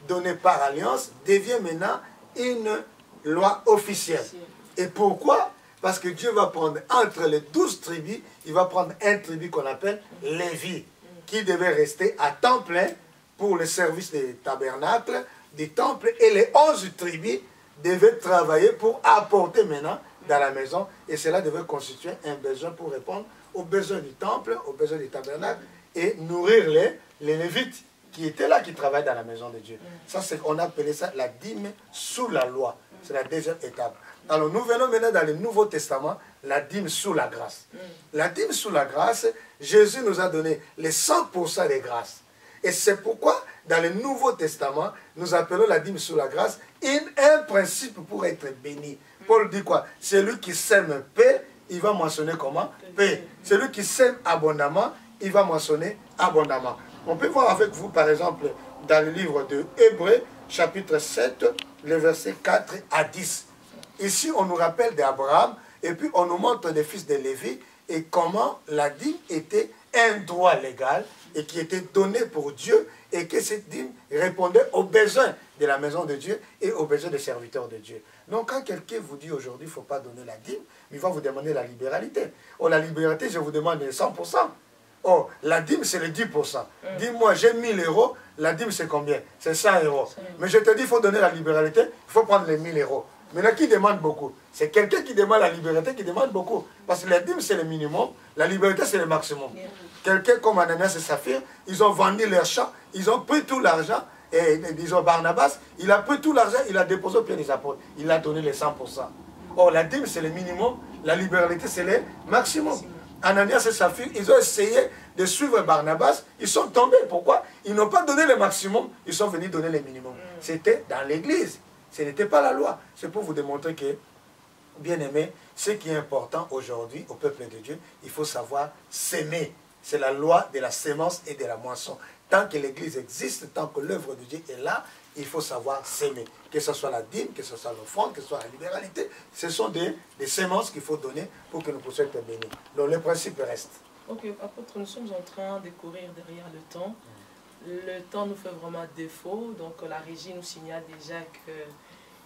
donnée par alliance, devient maintenant une loi officielle. Et pourquoi? Parce que Dieu va prendre entre les 12 tribus, il va prendre un tribu qu'on appelle Lévi, qui devait rester à temps plein pour le service des tabernacles, du temple, et les 11 tribus devaient travailler pour apporter maintenant dans la maison, et cela devait constituer un besoin pour répondre aux besoins du temple, aux besoins du tabernacle, et nourrir les Lévites qui étaient là, qui travaillent dans la maison de Dieu. Ça, on appelait ça la dîme sous la loi. C'est la deuxième étape. Alors nous venons maintenant dans le Nouveau Testament, la dîme sous la grâce. La dîme sous la grâce, Jésus nous a donné les 100% des grâces. Et c'est pourquoi dans le Nouveau Testament, nous appelons la dîme sous la grâce un principe pour être béni. Paul dit quoi? Celui qui sème paix, il va moissonner comment? Paix. Celui qui sème abondamment, il va moissonner abondamment. On peut voir avec vous, par exemple, dans le livre de Hébreux, chapitre 7, les versets 4 à 10. Ici, on nous rappelle d'Abraham, et puis on nous montre les fils de Lévi, et comment la dîme était un droit légal, et qui était donné pour Dieu, et que cette dîme répondait aux besoins de la maison de Dieu, et aux besoins des serviteurs de Dieu. Donc quand quelqu'un vous dit aujourd'hui, il ne faut pas donner la dîme, il va vous demander la libéralité. Oh, la libéralité, je vous demande 100%. Oh, la dîme, c'est le 10%. Dis-moi, j'ai 1000 euros, la dîme, c'est combien? C'est 100 euros. Mais je te dis, il faut donner la libéralité, il faut prendre les 1000 euros. Maintenant, qui demande beaucoup? C'est quelqu'un qui demande la libéralité, qui demande beaucoup. Parce que la dîme, c'est le minimum, la liberté, c'est le maximum. Quelqu'un comme Ananias et Saphir, ils ont vendu leurs champs, ils ont pris tout l'argent, et disons Barnabas, il a pris tout l'argent, il a déposé au pied des apôtres. Il a donné les 100%. Or, la dîme, c'est le minimum, la libéralité, c'est le maximum. Ananias et Saphir, ils ont essayé de suivre Barnabas, ils sont tombés. Pourquoi? Ils n'ont pas donné le maximum, ils sont venus donner le minimum. C'était dans l'église, ce n'était pas la loi. C'est pour vous démontrer que, bien aimé, ce qui est important aujourd'hui au peuple de Dieu, il faut savoir s'aimer. C'est la loi de la sémence et de la moisson. Tant que l'église existe, tant que l'œuvre de Dieu est là, il faut savoir s'aimer. Que ce soit la dîme, que ce soit l'offrande, que ce soit la libéralité, ce sont des sémences qu'il faut donner pour que nous puissions être bénis. Donc le principe reste. Ok, apôtre, nous sommes en train de courir derrière le temps. Le temps nous fait vraiment défaut, donc la régie nous signale déjà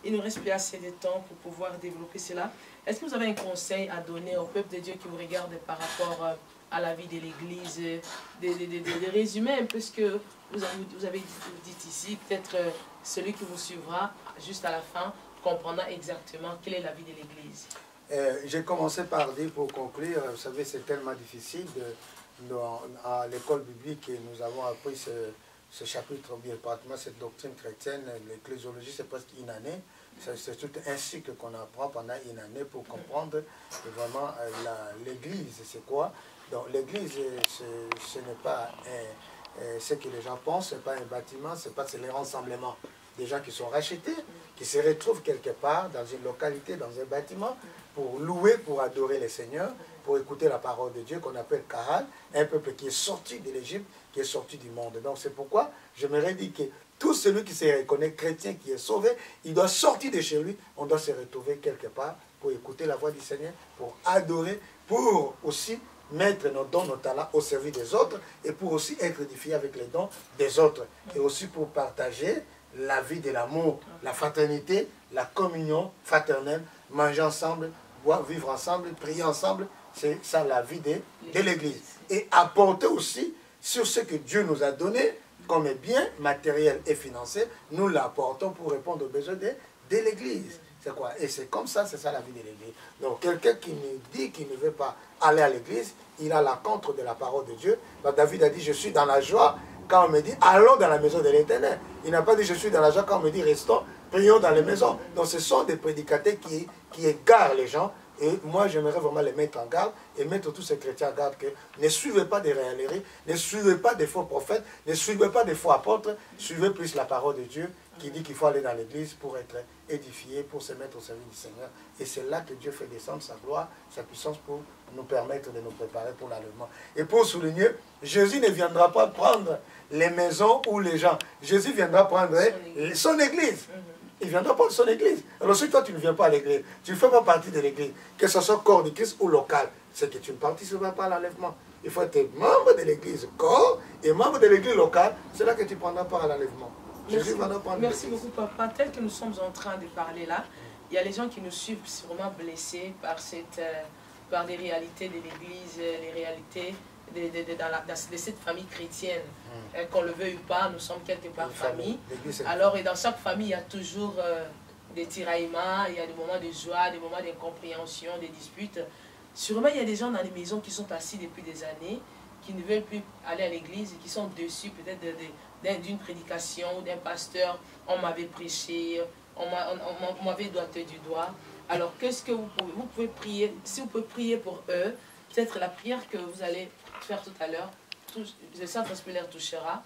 qu'il ne nous reste plus assez de temps pour pouvoir développer cela. Est-ce que vous avez un conseil à donner au peuple de Dieu qui vous regarde par rapport à la vie de l'Église, de résumer un peu ce que vous avez dit ici, peut-être celui qui vous suivra juste à la fin comprendra exactement quelle est la vie de l'Église. J'ai commencé par dire, pour conclure, vous savez, c'est tellement difficile à l'école biblique, et nous avons appris ce chapitre, bien pratiquement cette doctrine chrétienne, l'ecclésiologie, c'est presque une année. C'est tout un cycle qu'on apprend pendant une année pour comprendre vraiment l'Église, c'est quoi. Donc l'Église, ce n'est pas ce que les gens pensent, ce n'est pas un bâtiment, c'est les rassemblements des gens qui sont rachetés, qui se retrouvent quelque part dans une localité, dans un bâtiment, pour louer, pour adorer le Seigneur, pour écouter la parole de Dieu qu'on appelle Kahal, un peuple qui est sorti de l'Égypte, qui est sorti du monde. Donc c'est pourquoi je me redis que tout celui qui se reconnaît chrétien, qui est sauvé, il doit sortir de chez lui, on doit se retrouver quelque part pour écouter la voix du Seigneur, pour adorer, pour aussi mettre nos dons, nos talents au service des autres, et pour aussi être édifié avec les dons des autres, et aussi pour partager la vie de l'amour, la fraternité, la communion fraternelle, manger ensemble, vivre ensemble, prier ensemble, c'est ça la vie de l'Église. Et apporter aussi sur ce que Dieu nous a donné, comme bien matériel et financier, nous l'apportons pour répondre aux besoins de l'Église. C'est quoi? Et c'est comme ça, c'est ça la vie de l'Église. Donc quelqu'un qui nous dit qu'il ne veut pas aller à l'Église, il a la contre de la parole de Dieu. Donc, David a dit, je suis dans la joie quand on me dit, allons dans la maison de l'Éternel. Il n'a pas dit, je suis dans la joie quand on me dit, restons, prions dans les maisons. Donc ce sont des prédicateurs qui égarent les gens. Et moi, j'aimerais vraiment les mettre en garde et mettre tous ces chrétiens en garde que ne suivez pas des réalités, ne suivez pas des faux prophètes, ne suivez pas des faux apôtres, suivez plus la parole de Dieu qui dit qu'il faut aller dans l'église pour être édifié, pour se mettre au service du Seigneur. Et c'est là que Dieu fait descendre sa gloire, sa puissance pour nous permettre de nous préparer pour l'enlèvement. Et pour souligner, Jésus ne viendra pas prendre les maisons ou les gens. Jésus viendra prendre son église. Il viendra prendre son église. Alors si toi tu ne viens pas à l'église, tu ne fais pas partie de l'église, que ce soit corps de Christ ou local, c'est que tu ne participeras pas à l'enlèvement. Il faut être membre de l'église corps et membre de l'église locale, c'est là que tu prendras part à l'enlèvement. Merci beaucoup papa. Tel que nous sommes en train de parler là, il y a les gens qui nous suivent sûrement blessés par les réalités de l'église, les réalités de cette famille chrétienne. Qu'on le veuille ou pas, nous sommes quelque part famille. Alors, et dans chaque famille, il y a toujours des tiraillements, il y a des moments de joie, des moments d'incompréhension, des disputes. Sûrement, il y a des gens dans les maisons qui sont assis depuis des années, qui ne veulent plus aller à l'église et qui sont déçus peut-être d'une prédication ou d'un pasteur. On m'avait prêché, on m'avait doigté du doigt. Alors, qu'est-ce que vous pouvez prier? Si vous pouvez prier pour eux, peut-être la prière que vous allez faire tout à l'heure, le Saint-Esprit les touchera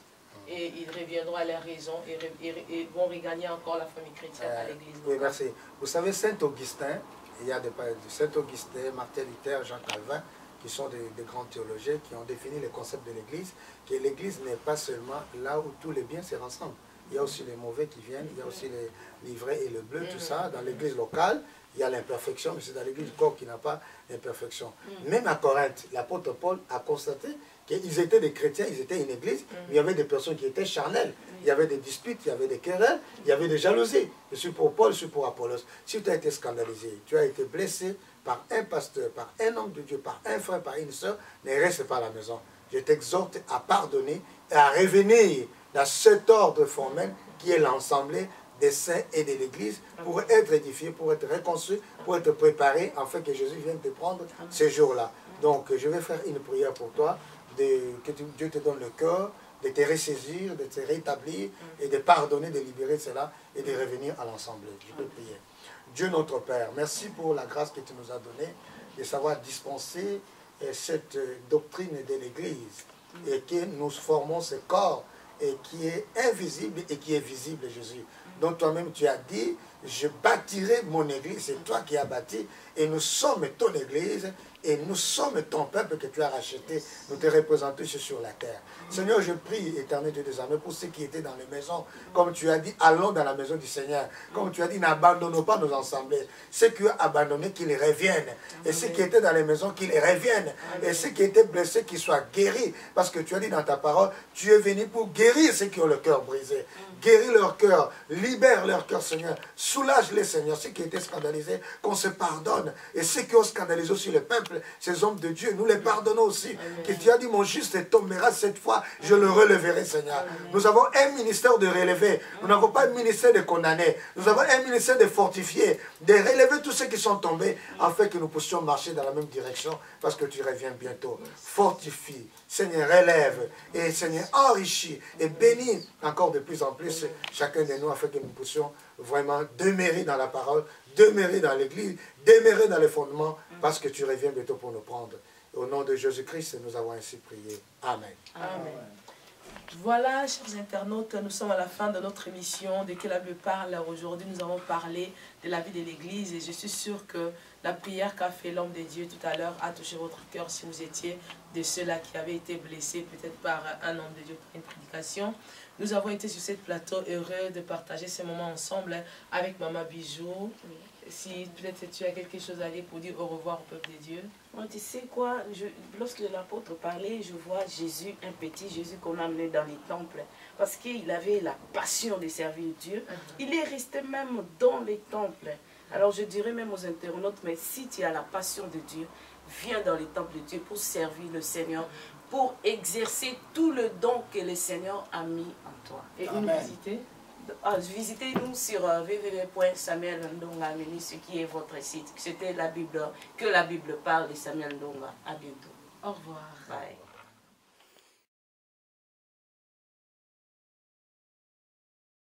et ils reviendront à leur raison et vont regagner encore la famille chrétienne à l'église. Oui, merci. Vous savez, Saint-Augustin, il y a des pères de Saint-Augustin, Martin Luther, Jean Calvin, qui sont des grands théologiens qui ont défini le concept de l'église, que l'église n'est pas seulement là où tous les biens se rassemblent. Il y a aussi les mauvais qui viennent, il y a aussi les livrets et le bleu, tout ça. Dans l'église locale, il y a l'imperfection, mais c'est dans l'église du corps qui n'a pas l'imperfection. Même à Corinthe, l'apôtre Paul a constaté qu'ils étaient des chrétiens, ils étaient une église, mais il y avait des personnes qui étaient charnelles. Il y avait des disputes, il y avait des querelles, il y avait des jalousies. Je suis pour Paul, je suis pour Apollos. Si tu as été scandalisé, tu as été blessé par un pasteur, par un homme de Dieu, par un frère, par une soeur, ne reste pas à la maison. Je t'exhorte à pardonner et à revenir dans cet ordre formel qui est l'ensemble des saints et de l'église pour être édifié, pour être reconstruit, pour être préparé afin que Jésus vienne te prendre ces jours-là. Donc je vais faire une prière pour toi, que Dieu te donne le cœur, de te ressaisir, de te rétablir et de pardonner, de libérer cela et de revenir à l'ensemble. Je peux prier. Dieu notre Père, merci pour la grâce que tu nous as donnée de savoir dispenser cette doctrine de l'église et que nous formons ce corps et qui est invisible et qui est visible, Jésus. Donc toi-même tu as dit, je bâtirai mon église, c'est toi qui as bâti, et nous sommes ton église, Et nous sommes ton peuple que tu as racheté. Nous te représentons sur la terre. Seigneur, je prie, éternel Dieu des armées, pour ceux qui étaient dans les maisons. Comme tu as dit, allons dans la maison du Seigneur. Comme tu as dit, n'abandonnons pas nos assemblées. Ceux qui ont abandonné, qu'ils reviennent. Et ceux qui étaient dans les maisons, qu'ils reviennent. Et ceux qui étaient blessés, qu'ils soient guéris. Parce que tu as dit dans ta parole, tu es venu pour guérir ceux qui ont le cœur brisé. Guéris leur cœur, libère leur cœur, Seigneur. Soulage-les, Seigneur. Ceux qui étaient scandalisés, qu'on se pardonne. Et ceux qui ont scandalisé aussi le peuple, ces hommes de Dieu, nous les pardonnons aussi. Que tu as dit, mon juste tombera cette fois, je le releverai, Seigneur. Nous avons un ministère de relever. Nous n'avons pas un ministère de condamner. Nous avons un ministère de fortifier, de relever tous ceux qui sont tombés, afin que nous puissions marcher dans la même direction, parce que tu reviens bientôt. Fortifie, Seigneur, relève, et Seigneur, enrichis, et bénis encore de plus en plus chacun de nous, afin que nous puissions vraiment demeurer dans la parole, demeurer dans l'église, demeurer dans les fondements, parce que tu reviens bientôt pour nous prendre. Au nom de Jésus-Christ, nous avons ainsi prié. Amen. Amen. Voilà, chers internautes, nous sommes à la fin de notre émission de Que la Bible parle. Aujourd'hui, nous avons parlé de la vie de l'Église et je suis sûre que la prière qu'a fait l'homme de Dieu tout à l'heure a touché votre cœur si vous étiez de ceux-là qui avaient été blessés peut-être par un homme de Dieu pour une prédication. Nous avons été sur ce plateau heureux de partager ce moment ensemble avec Maman Bijou. Si peut-être tu as quelque chose à dire pour dire au revoir au peuple de Dieu. Moi, tu sais quoi, lorsque l'apôtre parlait, je vois Jésus, un petit Jésus qu'on a amené dans les temples, parce qu'il avait la passion de servir Dieu. Il est resté même dans les temples. Alors je dirais même aux internautes, mais si tu as la passion de Dieu, viens dans les temples de Dieu pour servir le Seigneur, pour exercer tout le don que le Seigneur a mis en toi. Et nous visiter. Visitez-nous sur www.samuelndonga, ce qui est votre site. C'était la Bible, que la Bible parle de Samuel Ndonga. À bientôt. Au revoir. Bye.